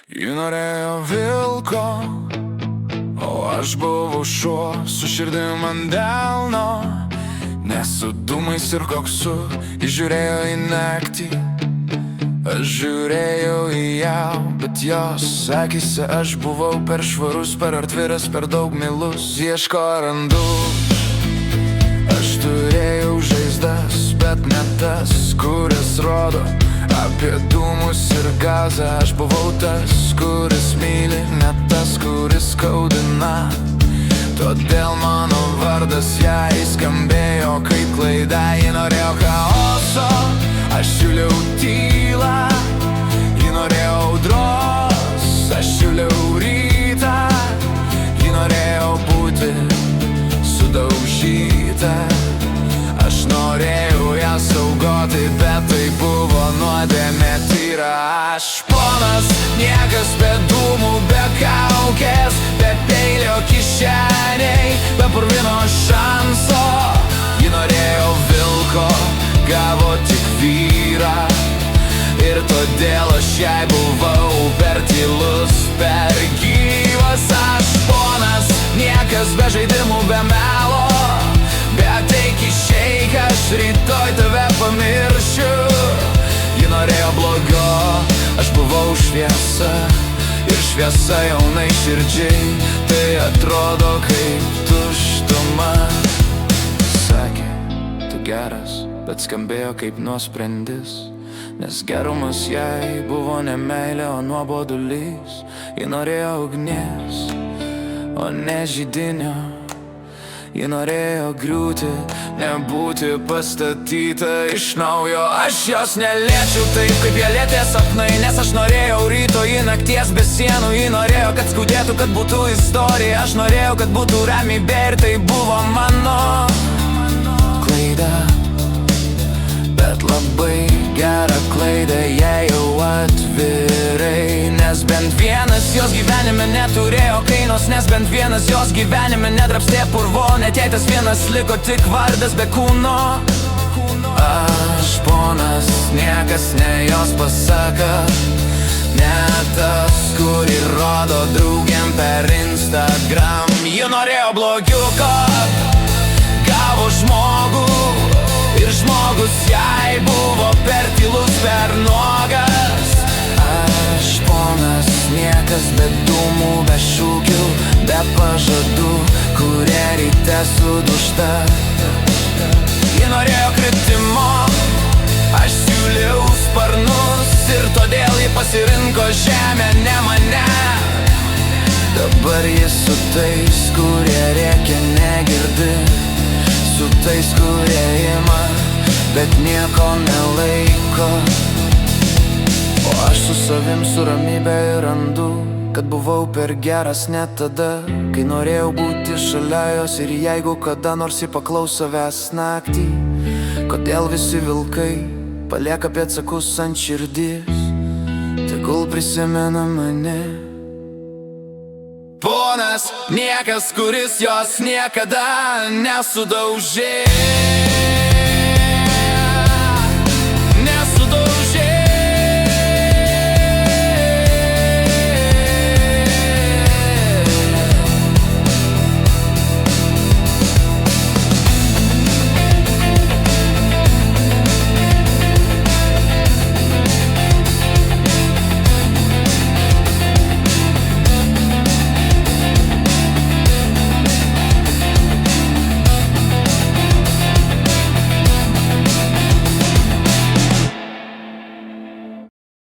Ji norėjo vilko, o aš buvau šuo su širdim ant delno. Nesu dūmais ir koksu, ji žiūrėjo į naktį. Aš žiūrėjau į ją, bet jos akyse aš buvau per švarus, per artviras, per daug milus. Ieško randų, aš turėjau žaizdas, bet ne tas, kuris rodo apie dūmus ir gazą. Aš buvau tas, kuris myli, ne tas, kuris skaudina. Todėl mano vardas jai skambėjo kaip klaida. Ji norėjo chaoso, aš siūliau tylą. Ji norėjo audros, aš siūliau rytą. Ji norėjo būti sudaužyta. Aš norėjau ją saugoti, bet tai buvo nuodėmė tyra. Aš ponas, niekas be dūmų, be kaukės, be peilio kišeniai, be purvino šanso. Ji norėjo vilko, gavo tik vyrą. Ir todėl aš jai buvau per tylus, per gyvas. Aš ponas, niekas be žaidimų, be melo. Bet eik išeik, aš rytoj tave pamiršiu. Ji norėjo blogo, aš buvau šviesa. Ir šviesa jaunai širdžiai, tai atrodo kaip tuštuma. Sakė, tu geras, bet skambėjo kaip nuosprendis. Nes gerumas jai buvo ne meilė, o nuobodulys. Ji norėjo ugnies, o ne židinio. Ji norėjo griūti, nebūti pastatyta iš naujo. Aš jos neliečiau taip, kaip jie lietė sapnai. Nes aš norėjau ryto į nakties be sienų. Ji norėjo, kad skaudėtų, kad būtų istorija. Aš norėjau, kad būtų ramybė, ir tai buvo mano klaida. Bet labai gerą klaidą jei jau atvirai. Nes bent vienas jos gyvenime neturėjo kainos. Nes bent vienas jos gyvenime nedrapstė purvo. Net jei tas vienas liko tik vardas be kūno. Aš ponas, niekas ne jos pasaka. Ne tas, kurį rodo draugėm per Instagram. Ji norėjo blogiuko, gavo žmogų. Ir žmogus jai buvo per tylus, per nuogas. Aš ponas, niekas be dūmų, be šūkių, be pažadų, kurie ryte sudūžta. Ji norėjo kritimo, aš siūliau sparnus. Ir todėl ji pasirinko žemę, ne mane. Dabar jis su tais, kurie rėkia, negirdi. Su tais, kurie ima, bet nieko nelaiko. O aš su savim, su ramybė ir randu, kad buvau per geras net tada, kai norėjau būti šalia jos. Ir jeigu kada nors ji paklaus savęs naktį, kodėl visi vilkai palieka pėdsakus ant širdies, tegul prisimena mane. Ponas, niekas, kuris jos niekada nesudaužė.